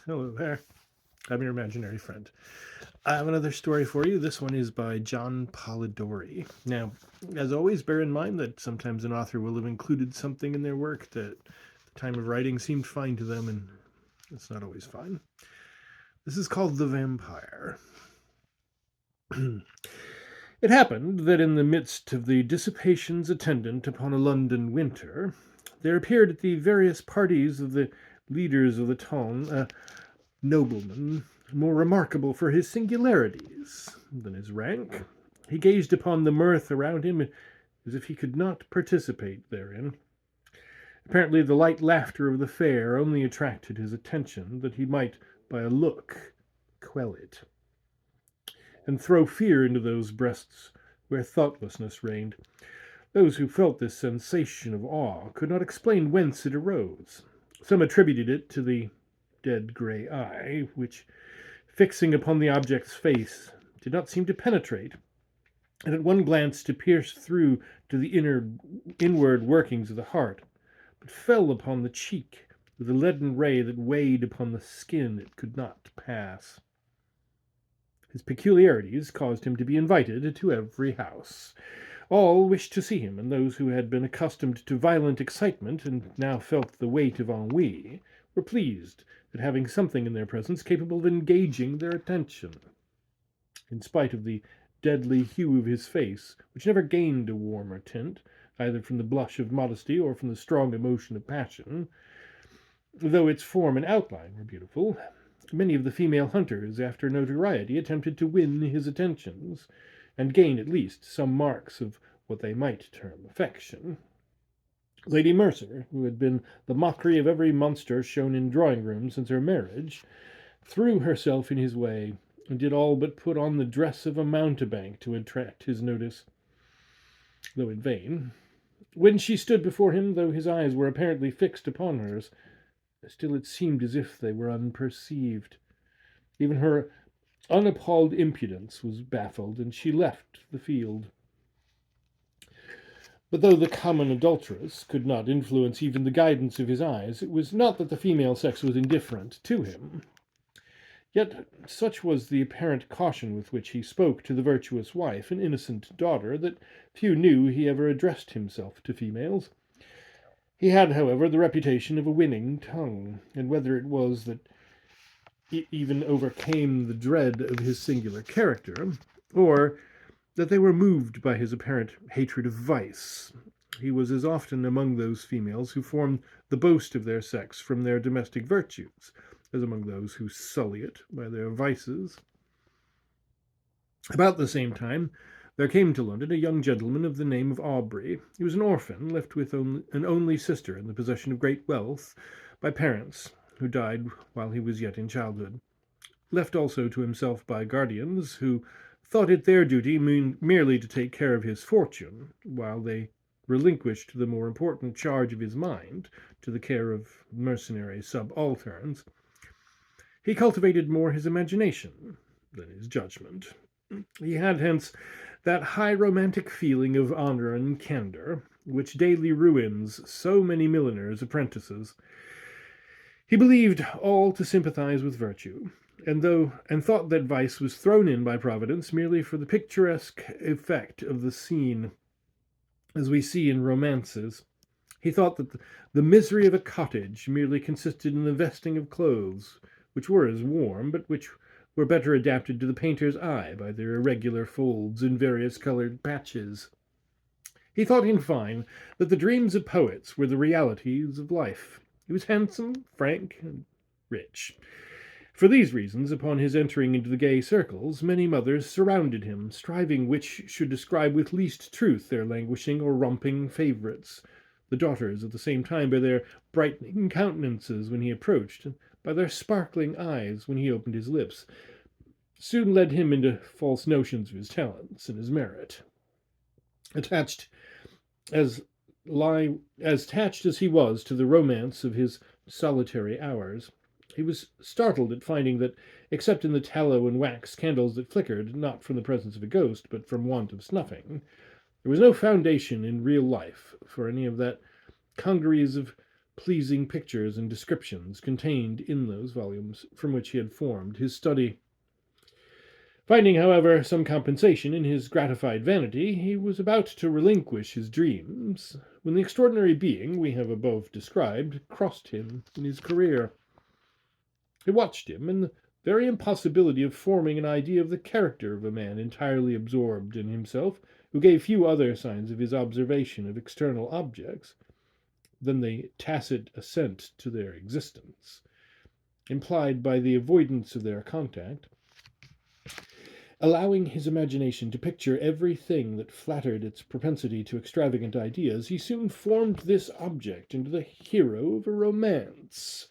Hello there. I'm your imaginary friend. I have another story for you. This one is by John Polidori. Now, as always, bear in mind that sometimes an author will have included something in their work that at the time of writing seemed fine to them, and it's not always fine. This is called The Vampyre. It happened that in the midst of the dissipations attendant upon a London winter, there appeared at the various parties of the leaders of the town a nobleman more remarkable for his singularities than his rank. He gazed upon the mirth around him as if he could not participate therein. Apparently, the light laughter of the fair only attracted his attention, that he might, by a look, quell it, and throw fear into those breasts where thoughtlessness reigned. Those who felt this sensation of awe could not explain whence it arose. Some attributed it to the dead grey eye, which, fixing upon the object's face, did not seem to penetrate, and at one glance to pierce through to the inward workings of the heart, but fell upon the cheek with a leaden ray that weighed upon the skin it could not pass. His peculiarities caused him to be invited to every house. All wished to see him, and those who had been accustomed to violent excitement and now felt the weight of ennui were pleased at having something in their presence capable of engaging their attention. In spite of the deadly hue of his face, which never gained a warmer tint, either from the blush of modesty or from the strong emotion of passion, though its form and outline were beautiful, many of the female hunters, after notoriety, attempted to win his attentions, and gain at least some marks of what they might term affection. Lady Mercer, who had been the mockery of every monster shown in drawing-rooms since her marriage, threw herself in his way, and did all but put on the dress of a mountebank to attract his notice, though in vain. When she stood before him, though his eyes were apparently fixed upon hers, still it seemed as if they were unperceived. Even her unappalled impudence was baffled, and she left the field. But though the common adulteress could not influence even the guidance of his eyes, it was not that the female sex was indifferent to him. Yet such was the apparent caution with which he spoke to the virtuous wife and innocent daughter, that few knew he ever addressed himself to females. He had, however, the reputation of a winning tongue, and whether it was that it even overcame the dread of his singular character, or that they were moved by his apparent hatred of vice, he was as often among those females who form the boast of their sex from their domestic virtues, as among those who sully it by their vices. About the same time, there came to London a young gentleman of the name of Aubrey. He was an orphan, left with an only sister in the possession of great wealth by parents who died while he was yet in childhood, left also to himself by guardians who thought it their duty merely to take care of his fortune, while they relinquished the more important charge of his mind to the care of mercenary subalterns. He cultivated more his imagination than his judgment. He had hence that high romantic feeling of honour and candour which daily ruins so many milliners' apprentices. He believed all to sympathise with virtue, and thought that vice was thrown in by Providence merely for the picturesque effect of the scene, as we see in romances. He thought that the misery of a cottage merely consisted in the vesting of clothes, which were as warm, but which were better adapted to the painter's eye by their irregular folds and various coloured patches. He thought, in fine, that the dreams of poets were the realities of life. He was handsome, frank, and rich. For these reasons, upon his entering into the gay circles, many mothers surrounded him, striving which should describe with least truth their languishing or romping favourites. The daughters, at the same time, by their brightening countenances when he approached, and by their sparkling eyes when he opened his lips, soon led him into false notions of his talents and his merit. Attached as he was to the romance of his solitary hours, he was startled at finding that, except in the tallow and wax candles that flickered, not from the presence of a ghost, but from want of snuffing, there was no foundation in real life for any of that congeries of pleasing pictures and descriptions contained in those volumes from which he had formed his study. Finding, however, some compensation in his gratified vanity, he was about to relinquish his dreams when the extraordinary being we have above described crossed him in his career. He watched him, and the very impossibility of forming an idea of the character of a man entirely absorbed in himself, who gave few other signs of his observation of external objects than the tacit assent to their existence, implied by the avoidance of their contact, allowing his imagination to picture everything that flattered its propensity to extravagant ideas, he soon formed this object into the hero of a romance,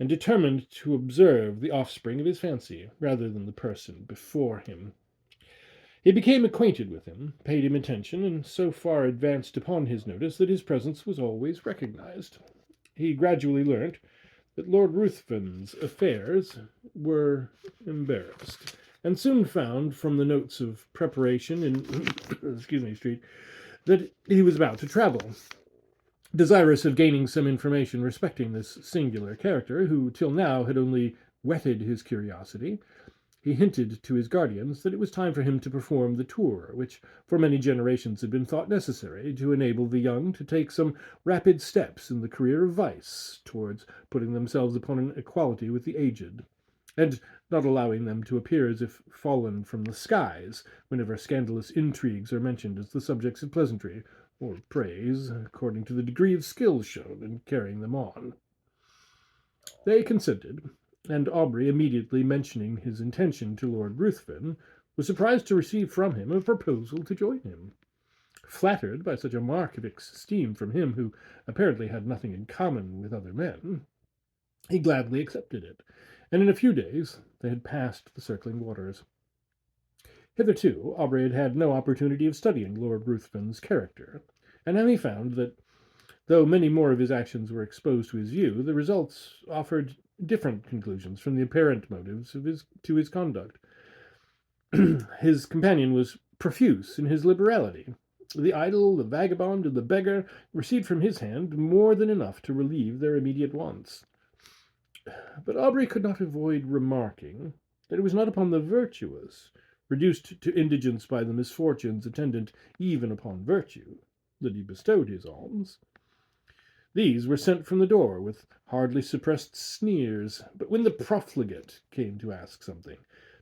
and determined to observe the offspring of his fancy rather than the person before him. He became acquainted with him, paid him attention, and so far advanced upon his notice that his presence was always recognized. He gradually learnt that Lord Ruthven's affairs were embarrassed, and soon found from the notes of preparation in Street that he was about to travel. Desirous of gaining some information respecting this singular character, who till now had only whetted his curiosity, he hinted to his guardians that it was time for him to perform the tour, which for many generations had been thought necessary to enable the young to take some rapid steps in the career of vice towards putting themselves upon an equality with the aged, and not allowing them to appear as if fallen from the skies whenever scandalous intrigues are mentioned as the subjects of pleasantry or praise, according to the degree of skill shown in carrying them on. They consented, and Aubrey, immediately mentioning his intention to Lord Ruthven, was surprised to receive from him a proposal to join him. Flattered by such a mark of esteem from him who apparently had nothing in common with other men, he gladly accepted it, and in a few days they had passed the circling waters. Hitherto Aubrey had had no opportunity of studying Lord Ruthven's character, and now he found that, though many more of his actions were exposed to his view, the results offered different conclusions from the apparent motives of his conduct. His companion was profuse in his liberality. The idle, the vagabond, and the beggar received from his hand more than enough to relieve their immediate wants. But Aubrey could not avoid remarking that it was not upon the virtuous, reduced to indigence by the misfortunes attendant even upon virtue, that he bestowed his alms. These were sent from the door with hardly suppressed sneers, but when the profligate came to ask something,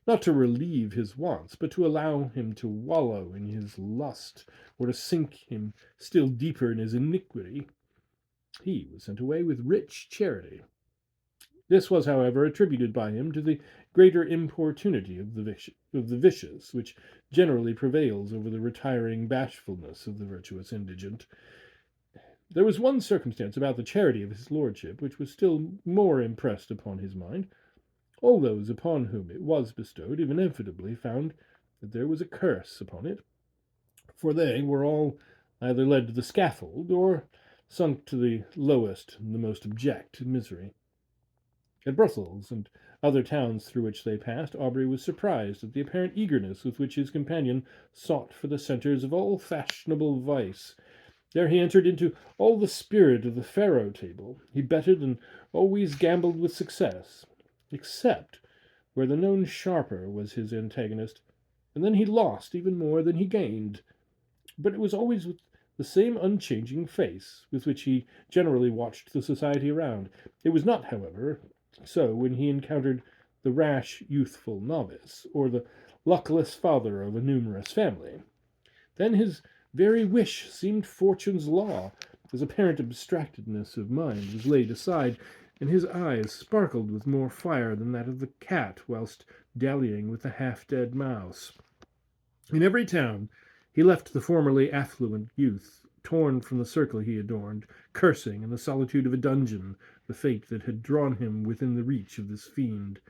not to relieve his wants, but to allow him to wallow in his lust, or to sink him still deeper in his iniquity, he was sent away with rich charity. This was, however, attributed by him to the greater importunity of the vicious, which generally prevails over the retiring bashfulness of the virtuous indigent. There was one circumstance about the charity of his lordship which was still more impressed upon his mind. All those upon whom it was bestowed inevitably found that there was a curse upon it, for they were all either led to the scaffold or sunk to the lowest and the most abject misery. At Brussels and other towns through which they passed, Aubrey was surprised at the apparent eagerness with which his companion sought for the centres of all fashionable vice. There he entered into all the spirit of the faro table. He betted and always gambled with success, except where the known sharper was his antagonist, and then he lost even more than he gained. But it was always with the same unchanging face with which he generally watched the society around. It was not, however, so when he encountered the rash youthful novice, or the luckless father of a numerous family. Then his very wish seemed fortune's law. His apparent abstractedness of mind was laid aside, and his eyes sparkled with more fire than that of the cat whilst dallying with the half-dead mouse. In every town he left the formerly affluent youth, torn from the circle he adorned, cursing in the solitude of a dungeon the fate that had drawn him within the reach of this fiend,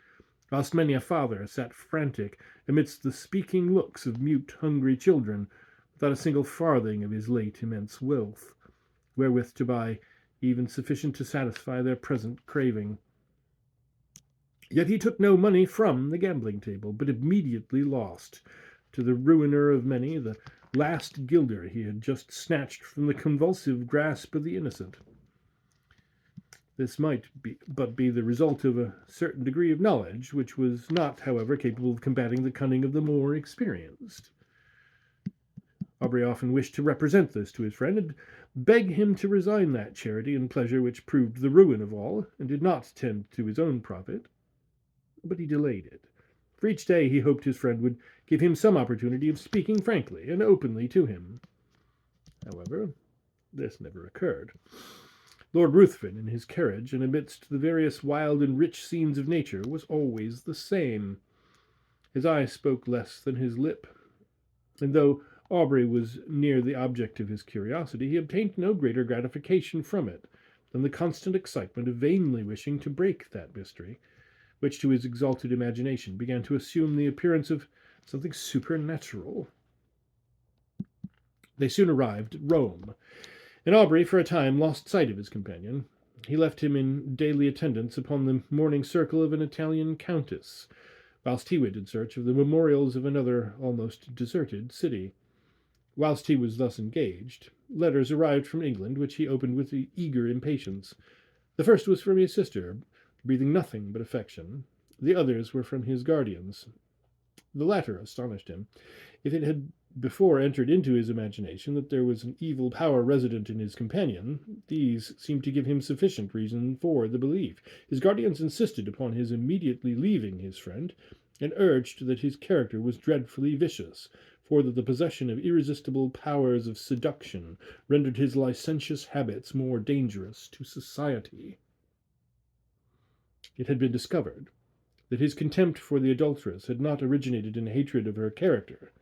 whilst many a father sat frantic amidst the speaking looks of mute, hungry children, without a single farthing of his late immense wealth, wherewith to buy even sufficient to satisfy their present craving. Yet he took no money from the gambling table, but immediately lost, to the ruiner of many, the last guilder he had just snatched from the convulsive grasp of the innocent. This might be the result of a certain degree of knowledge, which was not, however, capable of combating the cunning of the more experienced. Aubrey often wished to represent this to his friend, and beg him to resign that charity and pleasure which proved the ruin of all, and did not tend to his own profit. But he delayed it. For each day he hoped his friend would give him some opportunity of speaking frankly and openly to him. However, this never occurred. Lord Ruthven, in his carriage, and amidst the various wild and rich scenes of nature, was always the same. His eye spoke less than his lip, and though Aubrey was near the object of his curiosity, he obtained no greater gratification from it than the constant excitement of vainly wishing to break that mystery, which to his exalted imagination began to assume the appearance of something supernatural. They soon arrived at Rome, and Aubrey for a time lost sight of his companion. He left him in daily attendance upon the morning circle of an Italian countess, whilst he went in search of the memorials of another almost deserted city. Whilst he was thus engaged, letters arrived from England, which he opened with eager impatience. The first was from his sister, breathing nothing but affection. The others were from his guardians. The latter astonished him. If it had before entered into his imagination that there was an evil power resident in his companion, these seemed to give him sufficient reason for the belief. His guardians insisted upon his immediately leaving his friend, and urged that his character was dreadfully vicious, for that the possession of irresistible powers of seduction rendered his licentious habits more dangerous to society. It had been discovered that his contempt for the adulteress had not originated in hatred of her character,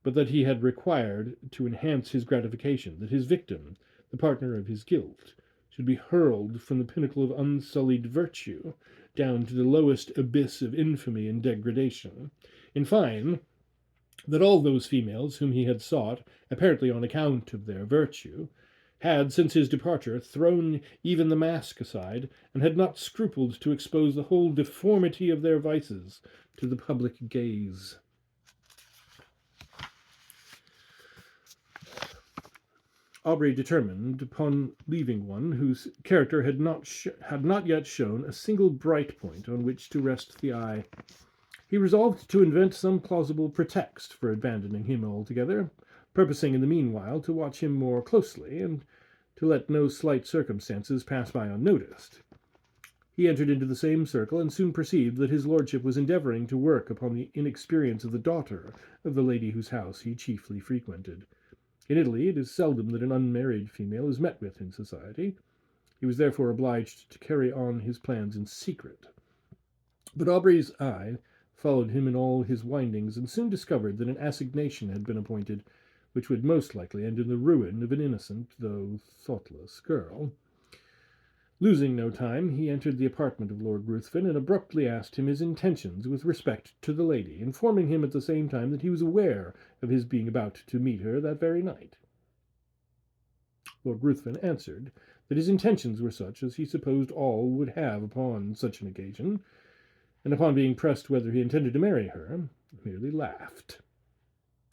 but that he had required to enhance his gratification that his victim, the partner of his guilt, should be hurled from the pinnacle of unsullied virtue down to the lowest abyss of infamy and degradation. In fine, that all those females whom he had sought, apparently on account of their virtue, had, since his departure, thrown even the mask aside, and had not scrupled to expose the whole deformity of their vices to the public gaze. Aubrey determined upon leaving one whose character had not yet shown a single bright point on which to rest the eye. He resolved to invent some plausible pretext for abandoning him altogether, purposing in the meanwhile to watch him more closely, and to let no slight circumstances pass by unnoticed. He entered into the same circle, and soon perceived that his lordship was endeavouring to work upon the inexperience of the daughter of the lady whose house he chiefly frequented. In Italy it is seldom that an unmarried female is met with in society. He was therefore obliged to carry on his plans in secret. But Aubrey's eye followed him in all his windings, and soon discovered that an assignation had been appointed, which would most likely end in the ruin of an innocent, though thoughtless, girl. Losing no time, he entered the apartment of Lord Ruthven, and abruptly asked him his intentions with respect to the lady, informing him at the same time that he was aware of his being about to meet her that very night. Lord Ruthven answered that his intentions were such as he supposed all would have upon such an occasion, and upon being pressed whether he intended to marry her, merely laughed.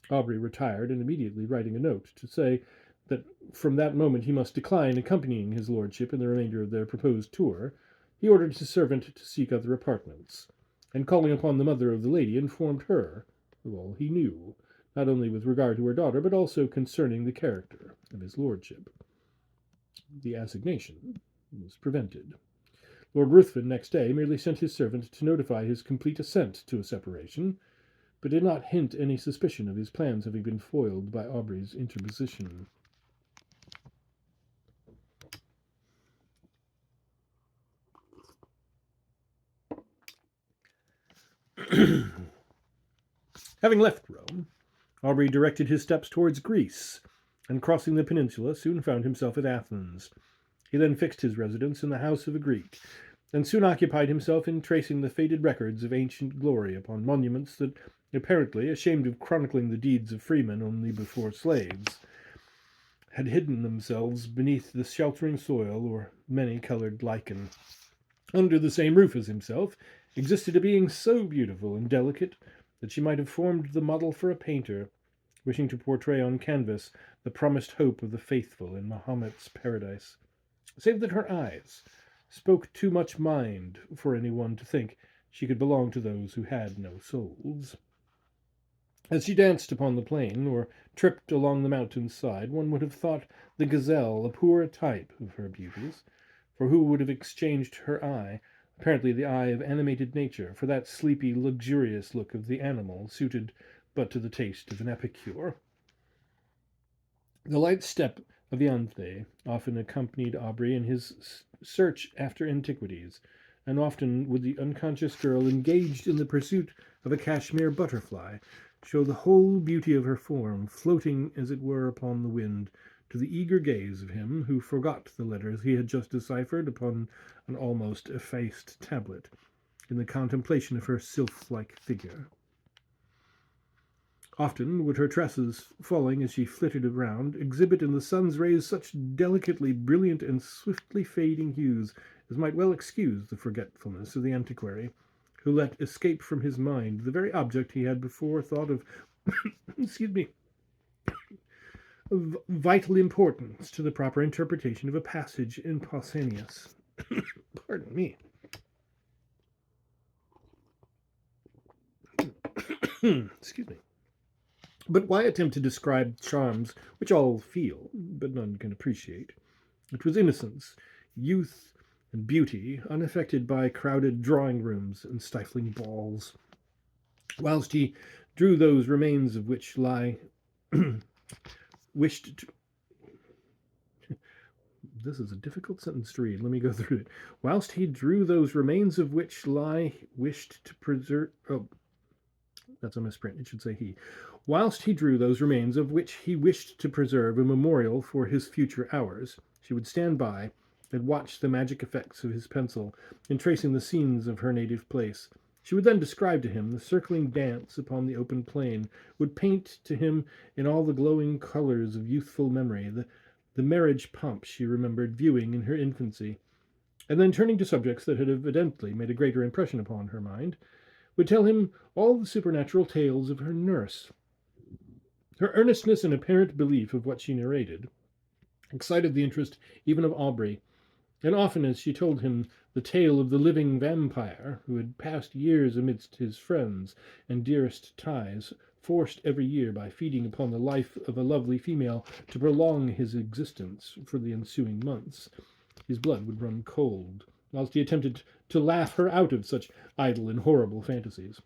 Aubrey retired, and immediately writing a note to say that from that moment he must decline accompanying his lordship in the remainder of their proposed tour, he ordered his servant to seek other apartments, and calling upon the mother of the lady, informed her of all he knew, not only with regard to her daughter, but also concerning the character of his lordship. The assignation was prevented. Lord Ruthven next day merely sent his servant to notify his complete assent to a separation, but did not hint any suspicion of his plans having been foiled by Aubrey's interposition. Having left Rome, Aubrey directed his steps towards Greece, and crossing the peninsula soon found himself at Athens. He then fixed his residence in the house of a Greek, and soon occupied himself in tracing the faded records of ancient glory upon monuments that, apparently ashamed of chronicling the deeds of freemen only before slaves, had hidden themselves beneath the sheltering soil or many-coloured lichen. Under the same roof as himself existed a being so beautiful and delicate that she might have formed the model for a painter, wishing to portray on canvas the promised hope of the faithful in Mahomet's paradise, save that her eyes, spoke too much mind for anyone to think she could belong to those who had no souls. As she danced upon the plain, or tripped along the mountain's side, one would have thought the gazelle a poor type of her beauties, for who would have exchanged her eye, apparently the eye of animated nature, for that sleepy, luxurious look of the animal, suited but to the taste of an epicure? The light step of Ianthe often accompanied Aubrey in his search after antiquities, and often would the unconscious girl, engaged in the pursuit of a cashmere butterfly, show the whole beauty of her form, floating as it were upon the wind, to the eager gaze of him who forgot the letters he had just deciphered upon an almost effaced tablet, in the contemplation of her sylph-like figure. Often would her tresses, falling as she flitted around, exhibit in the sun's rays such delicately brilliant and swiftly fading hues as might well excuse the forgetfulness of the antiquary, who let escape from his mind the very object he had before thought of excuse me, of vital importance to the proper interpretation of a passage in Pausanias. Pardon me. Excuse me. But why attempt to describe charms which all feel, but none can appreciate? It was innocence, youth, and beauty, unaffected by crowded drawing rooms and stifling balls. Whilst he drew those remains of which lie wished to, this is a difficult sentence to read. Let me go through it. Whilst he drew those remains of which lie wished to preserve. Oh, that's a misprint. It should say he. Whilst he drew those remains of which he wished to preserve a memorial for his future hours, she would stand by and watch the magic effects of his pencil in tracing the scenes of her native place. She would then describe to him the circling dance upon the open plain, would paint to him in all the glowing colors of youthful memory the marriage pomp she remembered viewing in her infancy, and then turning to subjects that had evidently made a greater impression upon her mind, would tell him all the supernatural tales of her nurse. Her earnestness and apparent belief of what she narrated excited the interest even of Aubrey, and often as she told him the tale of the living vampire who had passed years amidst his friends and dearest ties, forced every year by feeding upon the life of a lovely female to prolong his existence for the ensuing months, his blood would run cold, whilst he attempted to laugh her out of such idle and horrible fantasies.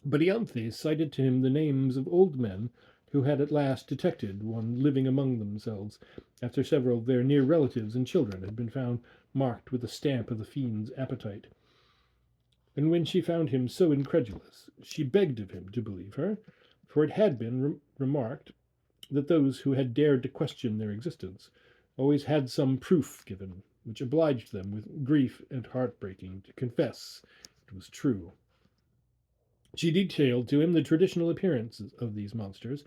But Ianthe cited to him the names of old men who had at last detected one living among themselves, after several of their near relatives and children had been found marked with the stamp of the fiend's appetite. And when she found him so incredulous, she begged of him to believe her, for it had been remarked that those who had dared to question their existence always had some proof given, which obliged them with grief and heartbreaking to confess it was true. She detailed to him the traditional appearances of these monsters,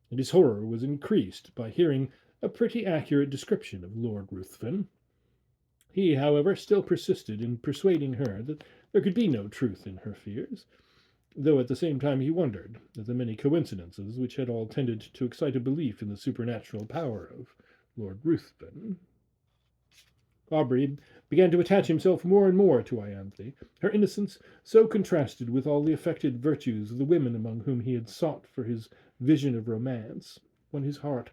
and his horror was increased by hearing a pretty accurate description of Lord Ruthven. He, however, still persisted in persuading her that there could be no truth in her fears, though at the same time he wondered at the many coincidences which had all tended to excite a belief in the supernatural power of Lord Ruthven. Aubrey began to attach himself more and more to Ianthe. Her innocence so contrasted with all the affected virtues of the women among whom he had sought for his vision of romance, won his heart.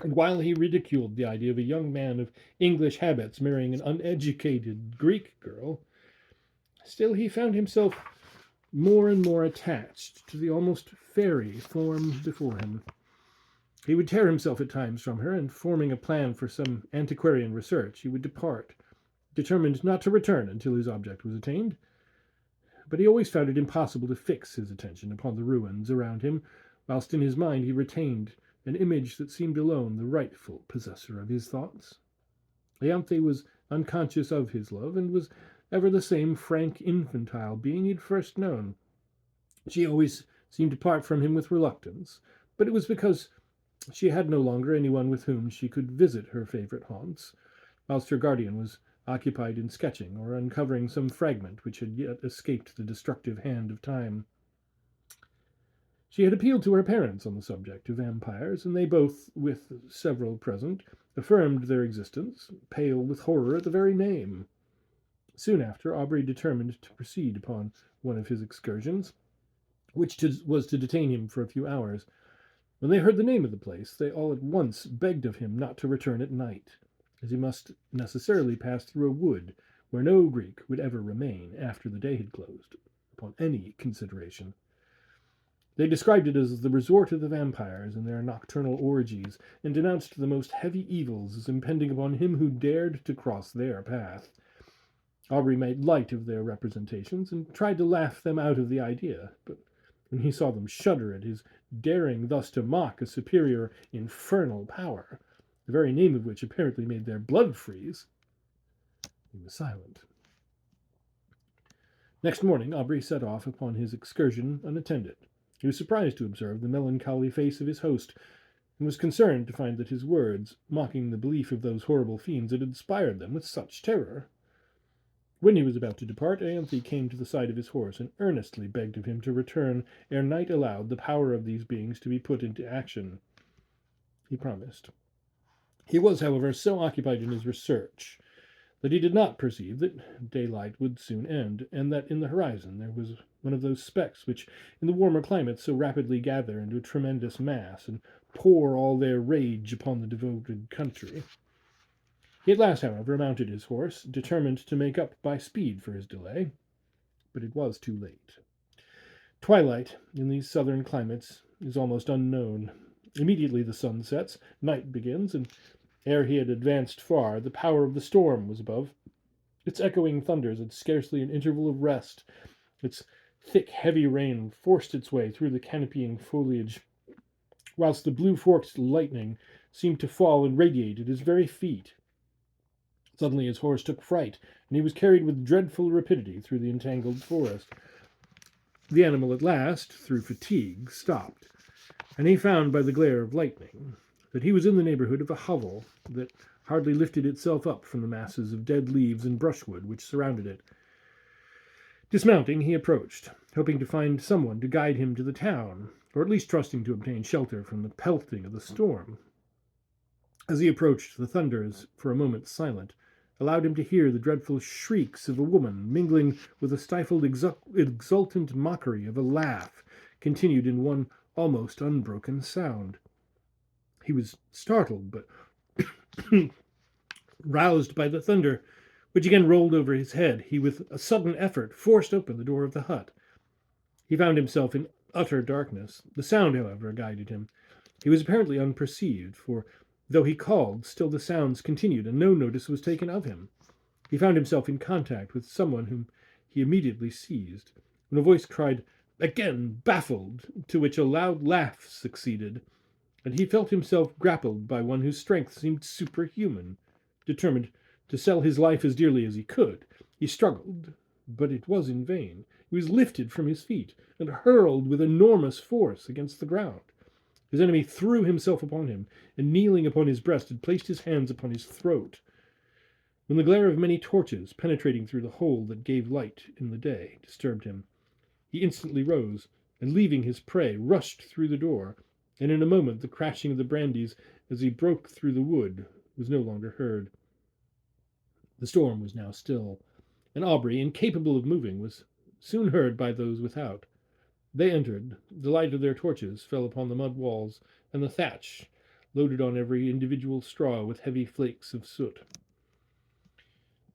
And while he ridiculed the idea of a young man of English habits marrying an uneducated Greek girl, still he found himself more and more attached to the almost fairy form before him. He would tear himself at times from her, and forming a plan for some antiquarian research, he would depart, determined not to return until his object was attained. But he always found it impossible to fix his attention upon the ruins around him, whilst in his mind he retained an image that seemed alone the rightful possessor of his thoughts. Ianthe was unconscious of his love, and was ever the same frank, infantile being he had first known. She always seemed to part from him with reluctance, but it was because she had no longer anyone with whom she could visit her favourite haunts, whilst her guardian was occupied in sketching or uncovering some fragment which had yet escaped the destructive hand of time. She had appealed to her parents on the subject of vampires, and they both, with several present, affirmed their existence, pale with horror at the very name. Soon after, Aubrey determined to proceed upon one of his excursions, which was to detain him for a few hours. When they heard the name of the place, they all at once begged of him not to return at night, as he must necessarily pass through a wood where no Greek would ever remain after the day had closed, upon any consideration. They described it as the resort of the vampires in their nocturnal orgies, and denounced the most heavy evils as impending upon him who dared to cross their path. Aubrey made light of their representations, and tried to laugh them out of the idea, but when he saw them shudder at his daring thus to mock a superior infernal power, the very name of which apparently made their blood freeze, he was silent. Next morning Aubrey set off upon his excursion unattended. He was surprised to observe the melancholy face of his host, and was concerned to find that his words, mocking the belief of those horrible fiends, had inspired them with such terror. When he was about to depart, Ianthe came to the side of his horse, and earnestly begged of him to return ere night allowed the power of these beings to be put into action. He promised. He was, however, so occupied in his research that he did not perceive that daylight would soon end, and that in the horizon there was one of those specks which in the warmer climates so rapidly gather into a tremendous mass, and pour all their rage upon the devoted country. He at last, however, mounted his horse, determined to make up by speed for his delay, but it was too late. Twilight in these southern climates is almost unknown. Immediately the sun sets, night begins, and ere he had advanced far, the power of the storm was above. Its echoing thunders had scarcely an interval of rest. Its thick, heavy rain forced its way through the canopying foliage, whilst the blue-forked lightning seemed to fall and radiate at his very feet. Suddenly his horse took fright, and he was carried with dreadful rapidity through the entangled forest. The animal at last, through fatigue, stopped, and he found by the glare of lightning that he was in the neighbourhood of a hovel that hardly lifted itself up from the masses of dead leaves and brushwood which surrounded it. Dismounting, he approached, hoping to find someone to guide him to the town, or at least trusting to obtain shelter from the pelting of the storm. As he approached, the thunders, for a moment silent, allowed him to hear the dreadful shrieks of a woman, mingling with a stifled exultant mockery of a laugh, continued in one almost unbroken sound. He was startled, but roused by the thunder, which again rolled over his head, he with a sudden effort forced open the door of the hut. He found himself in utter darkness. The sound, however, guided him. He was apparently unperceived, for though he called, still the sounds continued, and no notice was taken of him. He found himself in contact with someone whom he immediately seized, when a voice cried, "Again baffled," to which a loud laugh succeeded, and he felt himself grappled by one whose strength seemed superhuman. Determined to sell his life as dearly as he could, he struggled, but it was in vain. He was lifted from his feet and hurled with enormous force against the ground. His enemy threw himself upon him, and kneeling upon his breast had placed his hands upon his throat. When the glare of many torches, penetrating through the hole that gave light in the day, disturbed him, he instantly rose, and leaving his prey, rushed through the door, and in a moment the crashing of the brandies as he broke through the wood was no longer heard. The storm was now still, and Aubrey, incapable of moving, was soon heard by those without. They entered. The light of their torches fell upon the mud walls and the thatch, loaded on every individual straw with heavy flakes of soot.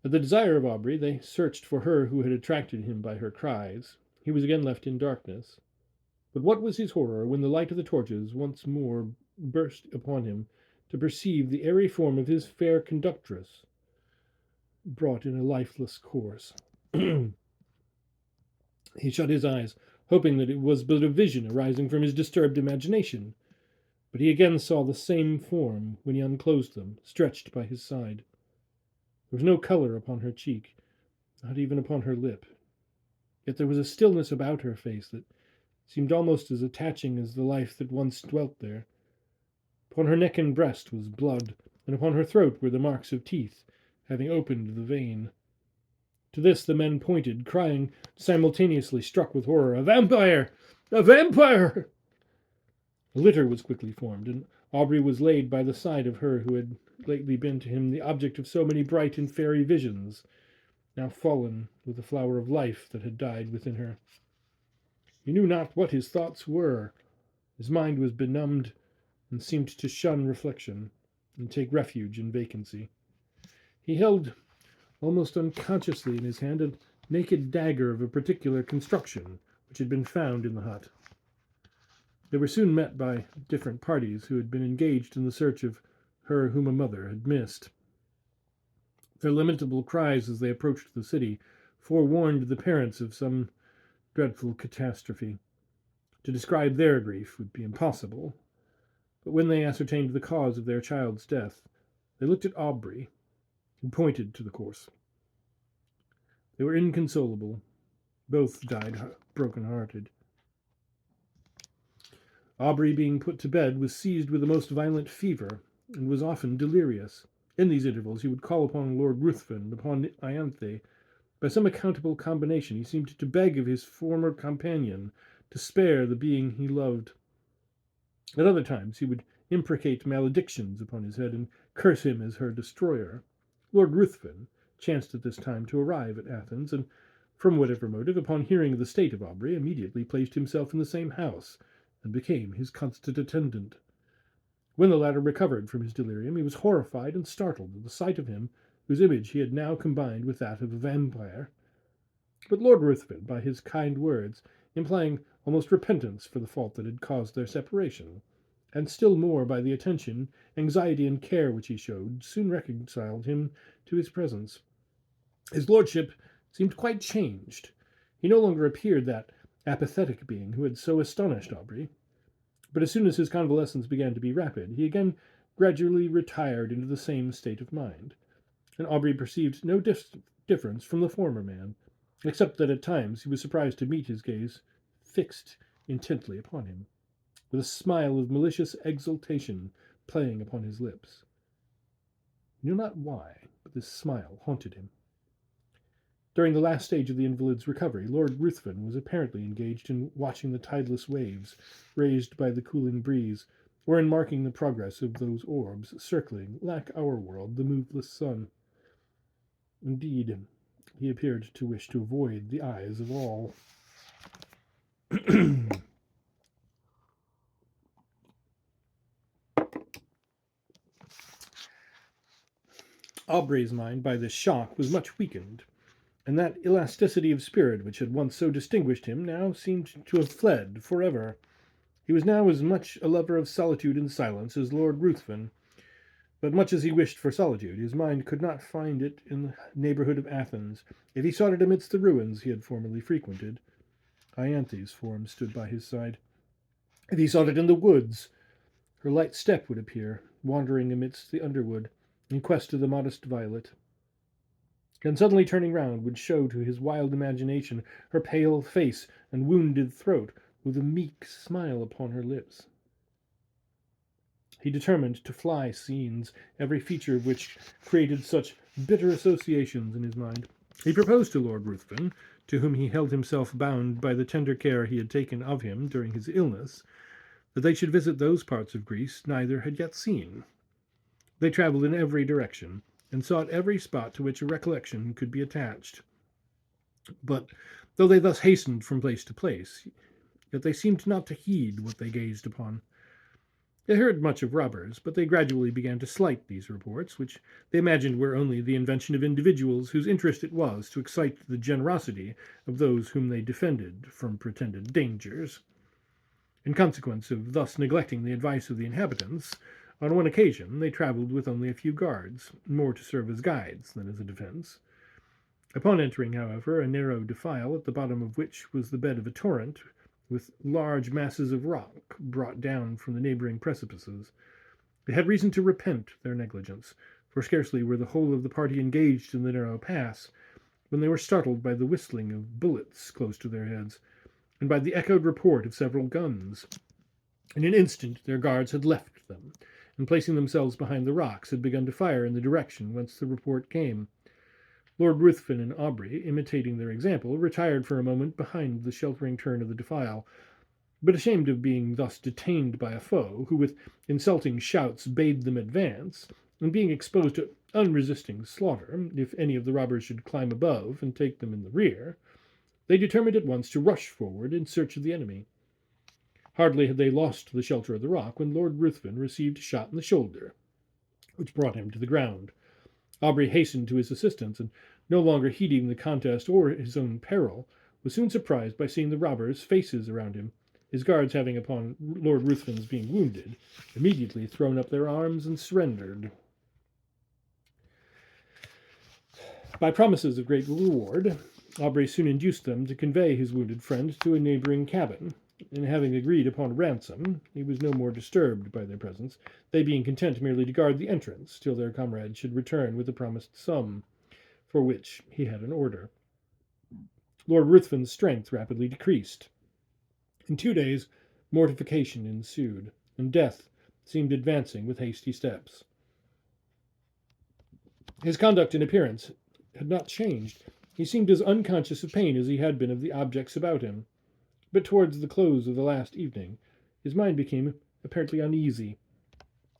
At the desire of Aubrey, they searched for her who had attracted him by her cries. He was again left in darkness. But what was his horror when the light of the torches once more burst upon him, to perceive the airy form of his fair conductress, brought in a lifeless corpse. He shut his eyes, hoping that it was but a vision arising from his disturbed imagination. But he again saw the same form when he unclosed them, stretched by his side. There was no colour upon her cheek, not even upon her lip. Yet there was a stillness about her face that seemed almost as attaching as the life that once dwelt there. Upon her neck and breast was blood, and upon her throat were the marks of teeth, having opened the vein. To this the men pointed, crying, simultaneously struck with horror, "A vampire! A vampire!" A litter was quickly formed, and Aubrey was laid by the side of her who had lately been to him the object of so many bright and fairy visions, now fallen with the flower of life that had died within her. He knew not what his thoughts were. His mind was benumbed and seemed to shun reflection and take refuge in vacancy. He held, almost unconsciously in his hand, a naked dagger of a particular construction which had been found in the hut. They were soon met by different parties who had been engaged in the search of her whom a mother had missed. Their lamentable cries as they approached the city forewarned the parents of some dreadful catastrophe. To describe their grief would be impossible, but when they ascertained the cause of their child's death, they looked at Aubrey and pointed to the corpse. They were inconsolable. Both died broken-hearted. Aubrey, being put to bed, was seized with a most violent fever, and was often delirious. In these intervals he would call upon Lord Ruthven, upon Ianthe. By some accountable combination he seemed to beg of his former companion to spare the being he loved. At other times he would imprecate maledictions upon his head, and curse him as her destroyer. Lord Ruthven chanced at this time to arrive at Athens, and, from whatever motive, upon hearing of the state of Aubrey, immediately placed himself in the same house, and became his constant attendant. When the latter recovered from his delirium, he was horrified and startled at the sight of him whose image he had now combined with that of a vampire. But Lord Ruthven, by his kind words, implying almost repentance for the fault that had caused their separation, and still more by the attention, anxiety, and care which he showed, soon reconciled him to his presence. His lordship seemed quite changed. He no longer appeared that apathetic being who had so astonished Aubrey. But as soon as his convalescence began to be rapid, he again gradually retired into the same state of mind, and Aubrey perceived no difference from the former man, except that at times he was surprised to meet his gaze fixed intently upon him, with a smile of malicious exultation playing upon his lips. He knew not why, but this smile haunted him. During the last stage of the invalid's recovery, Lord Ruthven was apparently engaged in watching the tideless waves raised by the cooling breeze, or in marking the progress of those orbs circling, like our world, the moveless sun. Indeed, he appeared to wish to avoid the eyes of all. Aubrey's mind, by this shock, was much weakened, and that elasticity of spirit which had once so distinguished him now seemed to have fled forever. He was now as much a lover of solitude and silence as Lord Ruthven, but much as he wished for solitude, his mind could not find it in the neighbourhood of Athens. If he sought it amidst the ruins he had formerly frequented, Ianthe's form stood by his side. If he sought it in the woods, her light step would appear, wandering amidst the underwood, in quest of the modest violet. And suddenly turning round would show to his wild imagination her pale face and wounded throat, with a meek smile upon her lips. He determined to fly scenes, every feature of which created such bitter associations in his mind. He proposed to Lord Ruthven, to whom he held himself bound by the tender care he had taken of him during his illness, that they should visit those parts of Greece neither had yet seen. They travelled in every direction, and sought every spot to which a recollection could be attached. But though they thus hastened from place to place, yet they seemed not to heed what they gazed upon. They heard much of robbers, but they gradually began to slight these reports, which they imagined were only the invention of individuals whose interest it was to excite the generosity of those whom they defended from pretended dangers. In consequence of thus neglecting the advice of the inhabitants, on one occasion they travelled with only a few guards, more to serve as guides than as a defence. Upon entering, however, a narrow defile, at the bottom of which was the bed of a torrent, with large masses of rock brought down from the neighbouring precipices, they had reason to repent their negligence, for scarcely were the whole of the party engaged in the narrow pass, when they were startled by the whistling of bullets close to their heads, and by the echoed report of several guns. In an instant their guards had left them, and placing themselves behind the rocks, had begun to fire in the direction whence the report came. Lord Ruthven and Aubrey, imitating their example, retired for a moment behind the sheltering turn of the defile, but ashamed of being thus detained by a foe, who with insulting shouts bade them advance, and being exposed to unresisting slaughter, if any of the robbers should climb above and take them in the rear, they determined at once to rush forward in search of the enemy. Hardly had they lost the shelter of the rock when Lord Ruthven received a shot in the shoulder, which brought him to the ground. Aubrey hastened to his assistance, and no longer heeding the contest or his own peril, was soon surprised by seeing the robbers' faces around him. His guards, having, upon Lord Ruthven's being wounded, immediately thrown up their arms and surrendered. By promises of great reward, Aubrey soon induced them to convey his wounded friend to a neighbouring cabin, and having agreed upon a ransom, he was no more disturbed by their presence, they being content merely to guard the entrance till their comrade should return with the promised sum, for which he had an order. Lord Ruthven's strength rapidly decreased. In 2 days, mortification ensued, and death seemed advancing with hasty steps. His conduct and appearance had not changed. He seemed as unconscious of pain as he had been of the objects about him. But towards the close of the last evening, his mind became apparently uneasy,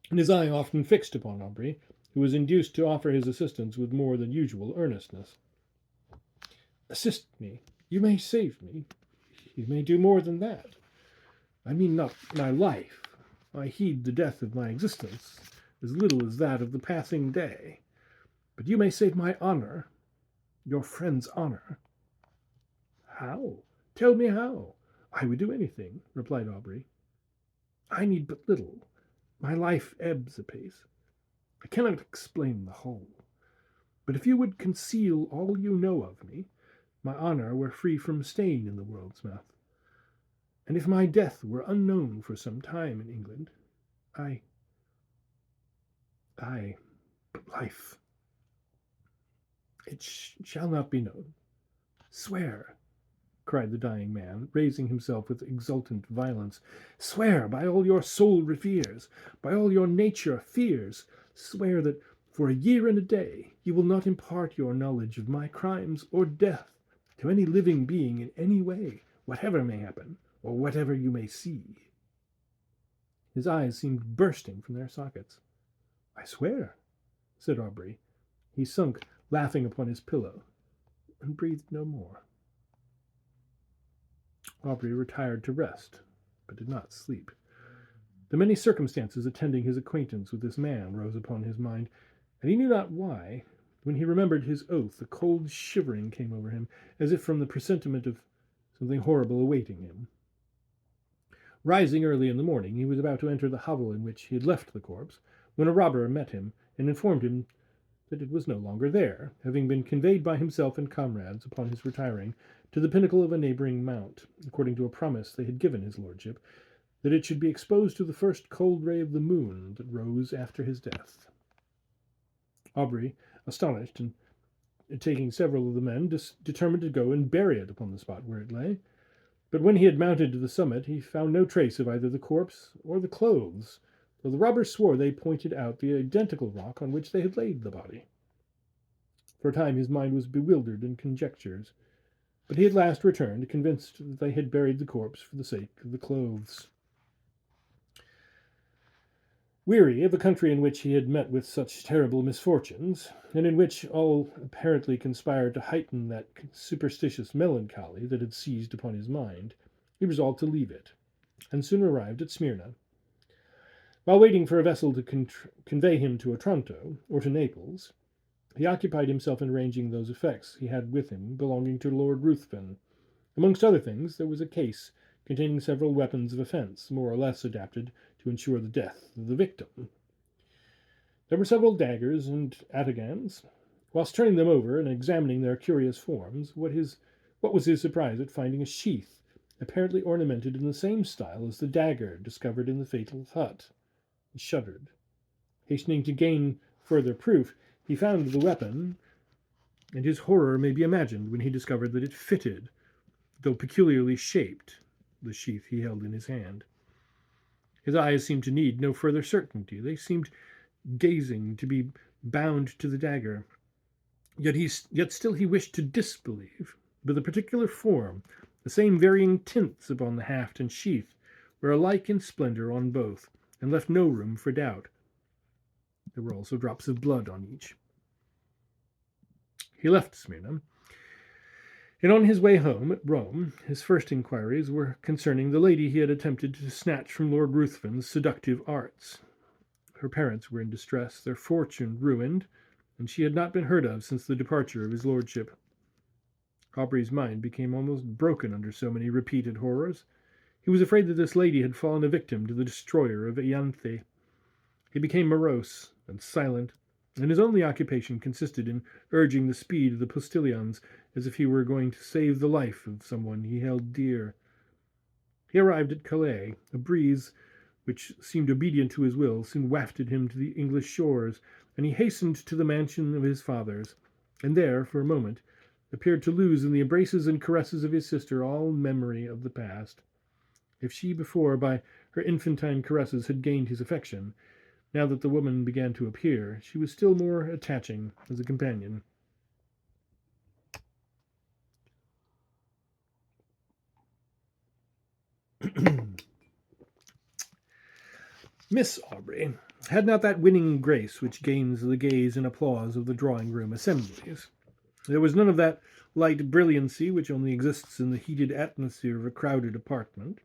and his eye often fixed upon Aubrey, who was induced to offer his assistance with more than usual earnestness. "Assist me. You may save me. You may do more than that. I mean not my life. I heed the death of my existence as little as that of the passing day. But you may save my honor, your friend's honor." "How? Tell me how. I would do anything," replied Aubrey. "I need but little. My life ebbs apace. I cannot explain the whole. But if you would conceal all you know of me, my honor were free from stain in the world's mouth. And if my death were unknown for some time in England, but life, it shall not be known. Swear," cried the dying man, raising himself with exultant violence. "Swear by all your soul reveres, by all your nature fears. Swear that for a year and a day you will not impart your knowledge of my crimes or death to any living being in any way, whatever may happen, or whatever you may see." His eyes seemed bursting from their sockets. "I swear," said Aubrey. He sunk laughing upon his pillow, and breathed no more. Aubrey retired to rest, but did not sleep. The many circumstances attending his acquaintance with this man rose upon his mind, and he knew not why. When he remembered his oath, a cold shivering came over him, as if from the presentiment of something horrible awaiting him. Rising early in the morning, he was about to enter the hovel in which he had left the corpse, when a robber met him and informed him that it was no longer there, having been conveyed by himself and comrades, upon his retiring, to the pinnacle of a neighbouring mount, according to a promise they had given his lordship, that it should be exposed to the first cold ray of the moon that rose after his death. Aubrey, astonished, and taking several of the men, determined to go and bury it upon the spot where it lay. But when he had mounted to the summit, he found no trace of either the corpse or the clothes, though the robbers swore they pointed out the identical rock on which they had laid the body. For a time his mind was bewildered in conjectures, but he at last returned, convinced that they had buried the corpse for the sake of the clothes. Weary of a country in which he had met with such terrible misfortunes, and in which all apparently conspired to heighten that superstitious melancholy that had seized upon his mind, he resolved to leave it, and soon arrived at Smyrna. While waiting for a vessel to convey him to Otranto, or to Naples, he occupied himself in arranging those effects he had with him belonging to Lord Ruthven. Amongst other things, there was a case containing several weapons of offence, more or less adapted to ensure the death of the victim. There were several daggers and atagans. Whilst turning them over and examining their curious forms, what was his surprise at finding a sheath, apparently ornamented in the same style as the dagger discovered in the fatal hut. He shuddered. Hastening to gain further proof, he found the weapon, and his horror may be imagined when he discovered that it fitted, though peculiarly shaped, the sheath he held in his hand. His eyes seemed to need no further certainty. They seemed gazing to be bound to the dagger. Yet still he wished to disbelieve, but the particular form, the same varying tints upon the haft and sheath, were alike in splendor on both, and left no room for doubt. There were also drops of blood on each. He left Smyrna, and on his way home at Rome, his first inquiries were concerning the lady he had attempted to snatch from Lord Ruthven's seductive arts. Her parents were in distress, their fortune ruined, and she had not been heard of since the departure of his lordship. Aubrey's mind became almost broken under so many repeated horrors. He was afraid that this lady had fallen a victim to the destroyer of Ianthe. He became morose and silent, and his only occupation consisted in urging the speed of the postilions as if he were going to save the life of someone he held dear. He arrived at Calais. A breeze, which seemed obedient to his will, soon wafted him to the English shores, and he hastened to the mansion of his fathers, and there, for a moment, appeared to lose in the embraces and caresses of his sister all memory of the past. If she before, by her infantine caresses, had gained his affection, now that the woman began to appear, she was still more attaching as a companion. Miss Aubrey had not that winning grace which gains the gaze and applause of the drawing-room assemblies. There was none of that light brilliancy which only exists in the heated atmosphere of a crowded apartment.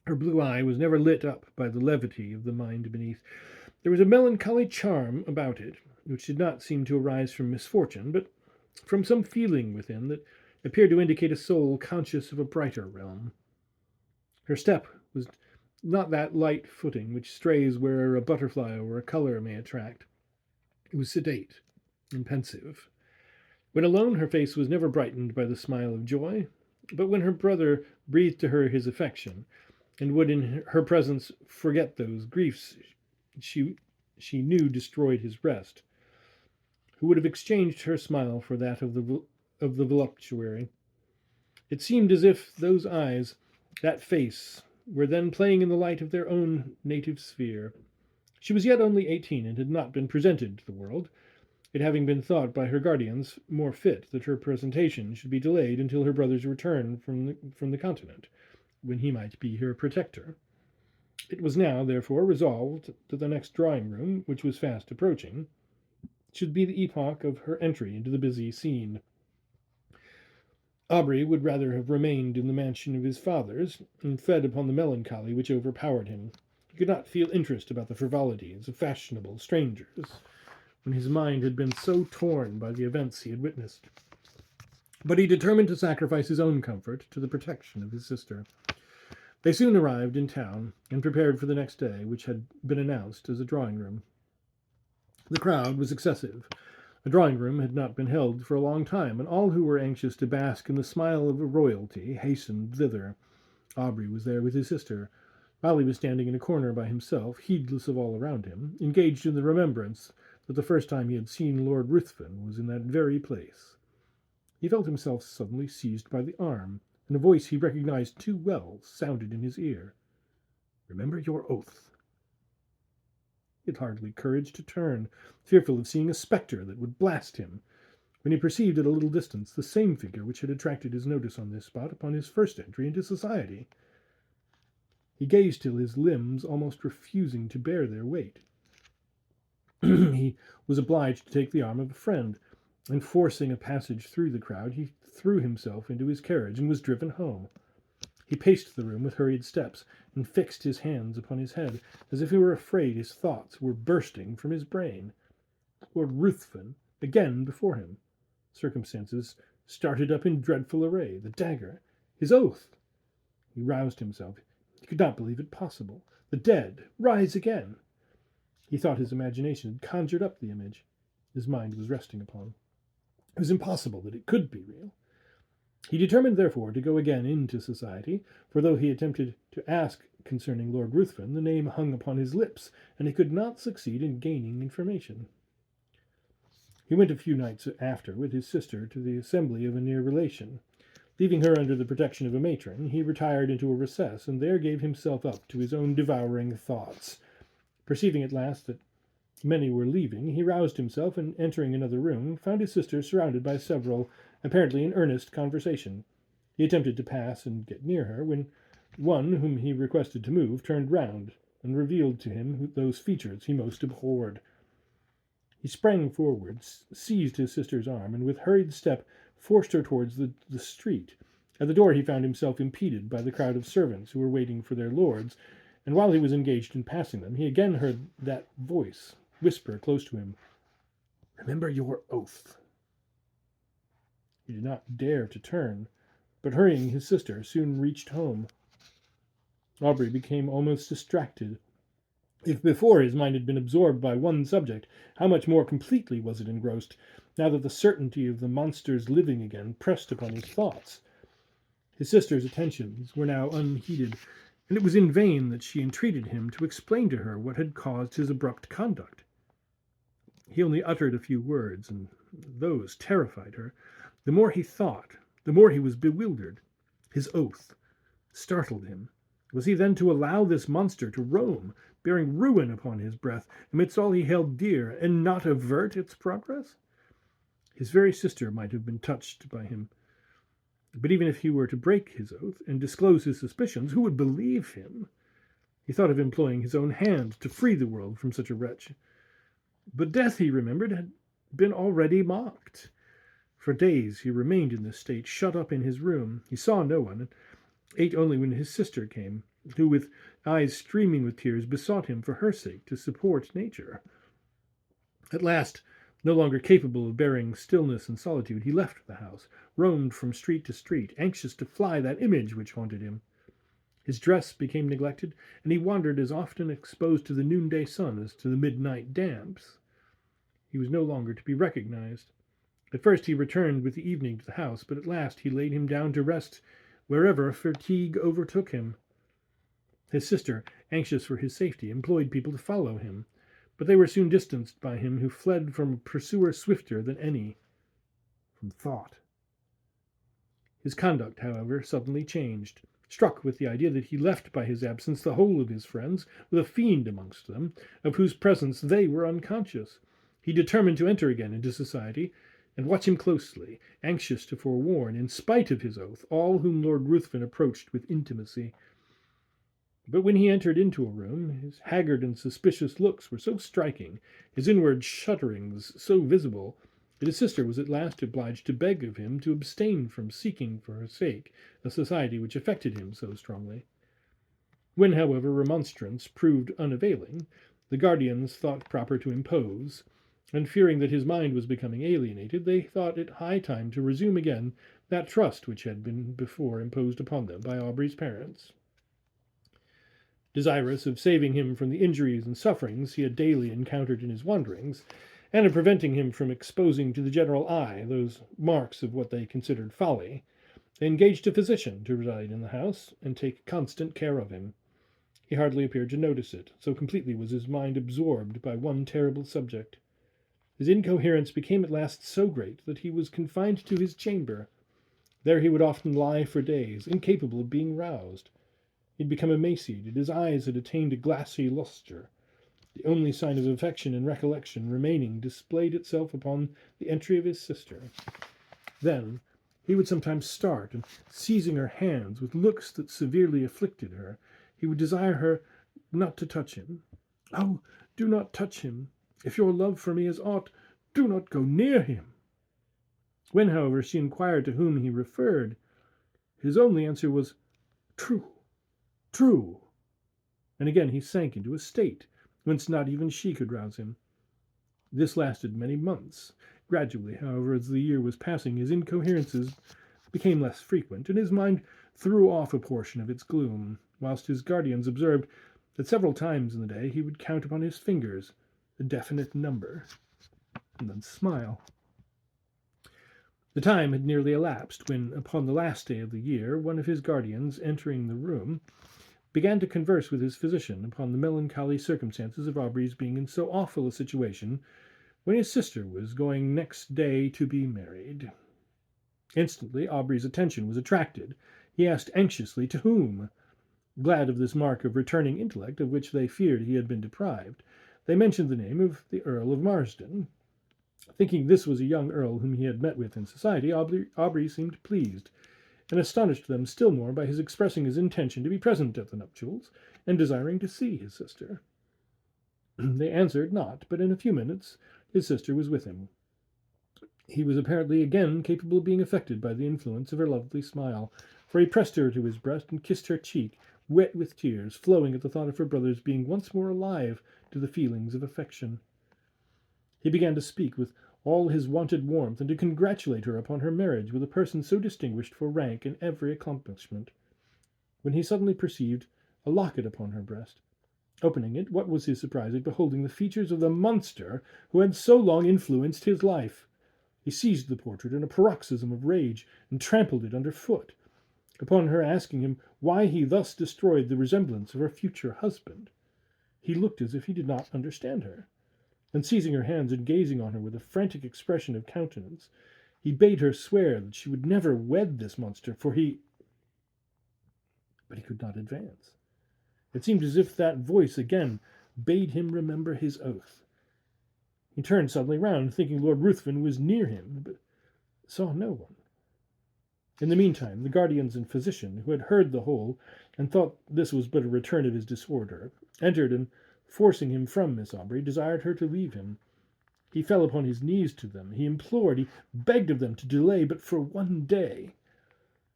Her blue eye was never lit up by the levity of the mind beneath. There was a melancholy charm about it, which did not seem to arise from misfortune, but from some feeling within that appeared to indicate a soul conscious of a brighter realm. Her step was not that light footing which strays where a butterfly or a color may attract. It was sedate and pensive. When alone, her face was never brightened by the smile of joy, but when her brother breathed to her his affection, and would in her presence forget those griefs she knew destroyed his rest, who would have exchanged her smile for that of the voluptuary. It seemed as if those eyes, that face, were then playing in the light of their own native sphere. She was yet only 18, and had not been presented to the world, it having been thought by her guardians more fit that her presentation should be delayed until her brother's return from the continent, when he might be her protector. It was now, therefore, resolved that the next drawing-room, which was fast approaching, should be the epoch of her entry into the busy scene. Aubrey would rather have remained in the mansion of his fathers, and fed upon the melancholy which overpowered him. He could not feel interest about the frivolities of fashionable strangers, when his mind had been so torn by the events he had witnessed. But he determined to sacrifice his own comfort to the protection of his sister. They soon arrived in town, and prepared for the next day, which had been announced as a drawing-room. The crowd was excessive. A drawing-room had not been held for a long time, and all who were anxious to bask in the smile of royalty hastened thither. Aubrey was there with his sister. Raleigh was standing in a corner by himself, heedless of all around him, engaged in the remembrance that the first time he had seen Lord Ruthven was in that very place. He felt himself suddenly seized by the arm, and a voice he recognized too well sounded in his ear. "Remember your oath." He had hardly courage to turn, fearful of seeing a spectre that would blast him, when he perceived at a little distance the same figure which had attracted his notice on this spot upon his first entry into society. He gazed till his limbs almost refusing to bear their weight. He was obliged to take the arm of a friend, and forcing a passage through the crowd, he threw himself into his carriage and was driven home. He paced the room with hurried steps, and fixed his hands upon his head, as if he were afraid his thoughts were bursting from his brain. Lord Ruthven again before him. Circumstances started up in dreadful array. The dagger, his oath. He roused himself. He could not believe it possible. The dead rise again. He thought his imagination had conjured up the image his mind was resting upon. It was impossible that it could be real. He determined, therefore, to go again into society, for though he attempted to ask concerning Lord Ruthven, the name hung upon his lips, and he could not succeed in gaining information. He went a few nights after with his sister to the assembly of a near relation. Leaving her under the protection of a matron, he retired into a recess, and there gave himself up to his own devouring thoughts. Perceiving at last that Many were leaving. He roused himself, and entering another room, found his sister surrounded by several, apparently in earnest conversation. He attempted to pass and get near her, when one, whom he requested to move, turned round, and revealed to him those features he most abhorred. He sprang forward, seized his sister's arm, and with hurried step forced her towards the street. At the door he found himself impeded by the crowd of servants who were waiting for their lords, and while he was engaged in passing them, he again heard that voice whisper close to him, "Remember your oath." He did not dare to turn, but hurrying his sister, soon reached home. Aubrey became almost distracted. If before his mind had been absorbed by one subject, how much more completely was it engrossed, now that the certainty of the monster's living again pressed upon his thoughts. His sister's attentions were now unheeded, and it was in vain that she entreated him to explain to her what had caused his abrupt conduct. He only uttered a few words, and those terrified her. The more he thought, the more he was bewildered. His oath startled him. Was he then to allow this monster to roam, bearing ruin upon his breath, amidst all he held dear, and not avert its progress? His very sister might have been touched by him. But even if he were to break his oath and disclose his suspicions, who would believe him? He thought of employing his own hand to free the world from such a wretch. But death, he remembered, had been already mocked. For days he remained in this state, shut up in his room. He saw no one, and ate only when his sister came, who, with eyes streaming with tears, besought him for her sake to support nature. At last, no longer capable of bearing stillness and solitude, he left the house, roamed from street to street, anxious to fly that image which haunted him. His dress became neglected, and he wandered as often exposed to the noonday sun as to the midnight damps. He was no longer to be recognized. At first he returned with the evening to the house, but at last he laid him down to rest wherever fatigue overtook him. His sister, anxious for his safety, employed people to follow him, but they were soon distanced by him who fled from a pursuer swifter than any, from thought. His conduct, however, suddenly changed. Struck with the idea that he left by his absence the whole of his friends, with a fiend amongst them, of whose presence they were unconscious, he determined to enter again into society, and watch him closely, anxious to forewarn, in spite of his oath, all whom Lord Ruthven approached with intimacy. But when he entered into a room, his haggard and suspicious looks were so striking, his inward shudderings so visible, that his sister was at last obliged to beg of him to abstain from seeking for her sake a society which affected him so strongly. When, however, remonstrance proved unavailing, the guardians thought proper to impose, and fearing that his mind was becoming alienated, they thought it high time to resume again that trust which had been before imposed upon them by Aubrey's parents. Desirous of saving him from the injuries and sufferings he had daily encountered in his wanderings, and of preventing him from exposing to the general eye those marks of what they considered folly, they engaged a physician to reside in the house and take constant care of him. He hardly appeared to notice it, so completely was his mind absorbed by one terrible subject. His incoherence became at last so great that he was confined to his chamber. There he would often lie for days, incapable of being roused. He had become emaciated, his eyes had attained a glassy lustre. The only sign of affection and recollection remaining displayed itself upon the entry of his sister. Then he would sometimes start, and seizing her hands with looks that severely afflicted her, he would desire her not to touch him. "Oh, do not touch him. If your love for me is aught, do not go near him." When, however, she inquired to whom he referred, his only answer was, "True, true," and again he sank into a state whence not even she could rouse him. This lasted many months. Gradually, however, as the year was passing, his incoherences became less frequent, and his mind threw off a portion of its gloom, whilst his guardians observed that several times in the day he would count upon his fingers a definite number, and then smile. The time had nearly elapsed when, upon the last day of the year, one of his guardians, entering the room, began to converse with his physician upon the melancholy circumstances of Aubrey's being in so awful a situation when his sister was going next day to be married. Instantly Aubrey's attention was attracted. He asked anxiously to whom. Glad of this mark of returning intellect, of which they feared he had been deprived, They mentioned the name of the Earl of Marsden. Thinking this was a young earl whom he had met with in society, Aubrey seemed pleased, and astonished them still more by his expressing his intention to be present at the nuptials, and desiring to see his sister. They answered not, but in a few minutes his sister was with him. He was apparently again capable of being affected by the influence of her lovely smile, for he pressed her to his breast and kissed her cheek, wet with tears, flowing at the thought of her brother's being once more alive to the feelings of affection. He began to speak with all his wonted warmth, and to congratulate her upon her marriage with a person so distinguished for rank and every accomplishment, when he suddenly perceived a locket upon her breast. Opening it, what was his surprise at beholding the features of the monster who had so long influenced his life! He seized the portrait in a paroxysm of rage, and trampled it under foot. Upon her asking him why he thus destroyed the resemblance of her future husband, he looked as if he did not understand her, and seizing her hands and gazing on her with a frantic expression of countenance, he bade her swear that she would never wed this monster, but he could not advance. It seemed as if that voice again bade him remember his oath. He turned suddenly round, thinking Lord Ruthven was near him, but saw no one. In the meantime, the guardians and physician, who had heard the whole, and thought this was but a return of his disorder, entered, and, forcing him from Miss Aubrey, desired her to leave him. He fell upon his knees to them. He implored, he begged of them to delay but for one day.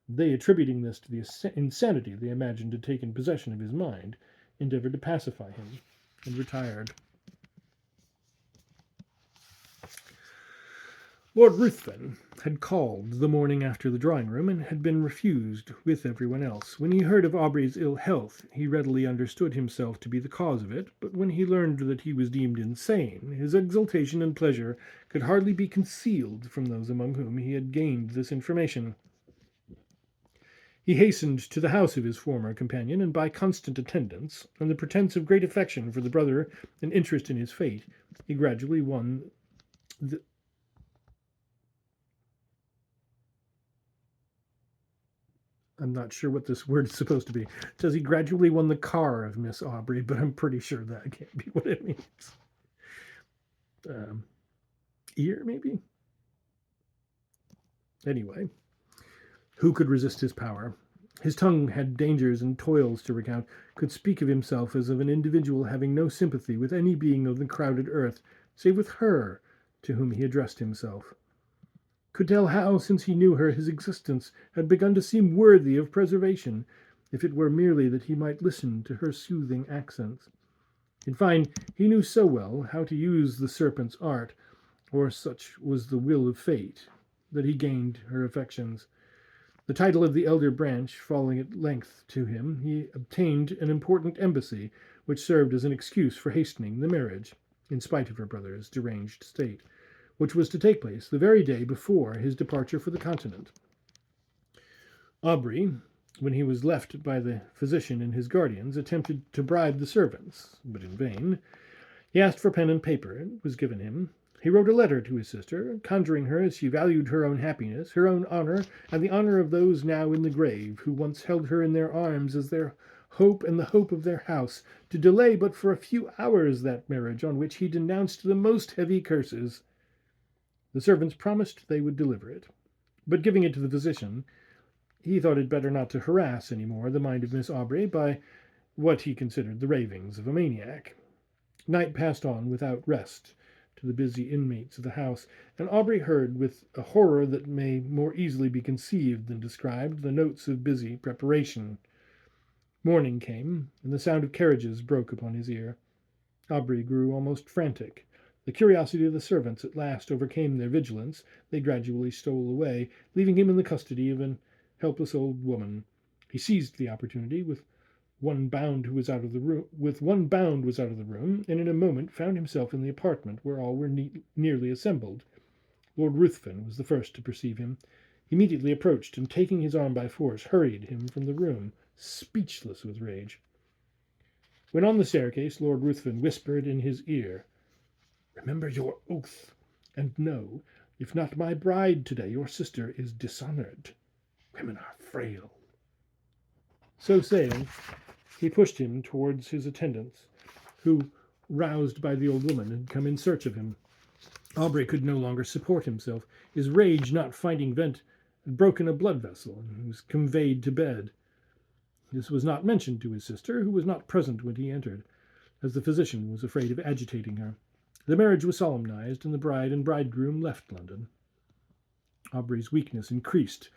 They, attributing this to the insanity they imagined had taken possession of his mind, endeavored to pacify him, and retired. Lord Ruthven had called the morning after the drawing-room, and had been refused with everyone else. When he heard of Aubrey's ill health, he readily understood himself to be the cause of it, but when he learned that he was deemed insane, his exultation and pleasure could hardly be concealed from those among whom he had gained this information. He hastened to the house of his former companion, and by constant attendance, and the pretence of great affection for the brother and interest in his fate, he gradually won I'm not sure what this word is supposed to be. It says he gradually won the car of Miss Aubrey, but I'm pretty sure that can't be what it means. Ear, maybe? Anyway, who could resist his power? His tongue had dangers and toils to recount, could speak of himself as of an individual having no sympathy with any being of the crowded earth, save with her to whom he addressed himself. Could tell how, since he knew her, his existence had begun to seem worthy of preservation, if it were merely that he might listen to her soothing accents. In fine, he knew so well how to use the serpent's art, or such was the will of fate, that he gained her affections. The title of the elder branch falling at length to him, he obtained an important embassy, which served as an excuse for hastening the marriage, in spite of her brother's deranged state, which was to take place the very day before his departure for the continent. Aubrey, when he was left by the physician and his guardians, attempted to bribe the servants, but in vain. He asked for pen and paper. It was given him. He wrote a letter to his sister, conjuring her, as she valued her own happiness, her own honour, and the honour of those now in the grave, who once held her in their arms as their hope and the hope of their house, to delay but for a few hours that marriage on which he denounced the most heavy curses. The servants promised they would deliver it, but giving it to the physician, he thought it better not to harass any more the mind of Miss Aubrey by what he considered the ravings of a maniac. Night passed on without rest to the busy inmates of the house, and Aubrey heard, with a horror that may more easily be conceived than described, the notes of busy preparation. Morning came, and the sound of carriages broke upon his ear. Aubrey grew almost frantic. The curiosity of the servants at last overcame their vigilance. They gradually stole away, leaving him in the custody of an helpless old woman. He seized the opportunity. With one bound was out of the room, and in a moment found himself in the apartment where all were nearly assembled. Lord Ruthven was the first to perceive him. He immediately approached, and taking his arm by force, hurried him from the room, speechless with rage. When on the staircase, Lord Ruthven whispered in his ear, "Remember your oath, and know, if not my bride today, your sister is dishonoured. Women are frail." So saying, he pushed him towards his attendants, who, roused by the old woman, had come in search of him. Aubrey could no longer support himself. His rage, not finding vent, had broken a blood vessel, and he was conveyed to bed. This was not mentioned to his sister, who was not present when he entered, as the physician was afraid of agitating her. The marriage was solemnized, and the bride and bridegroom left London. Aubrey's weakness increased.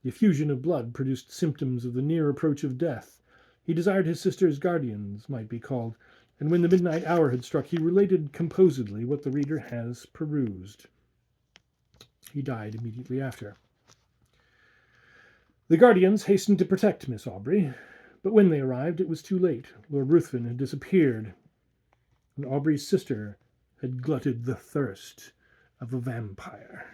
The effusion of blood produced symptoms of the near approach of death. He desired his sister's guardians might be called, and when the midnight hour had struck, he related composedly what the reader has perused. He died immediately after. The guardians hastened to protect Miss Aubrey, but when they arrived, it was too late. Lord Ruthven had disappeared, and Aubrey's sister had glutted the thirst of a vampire.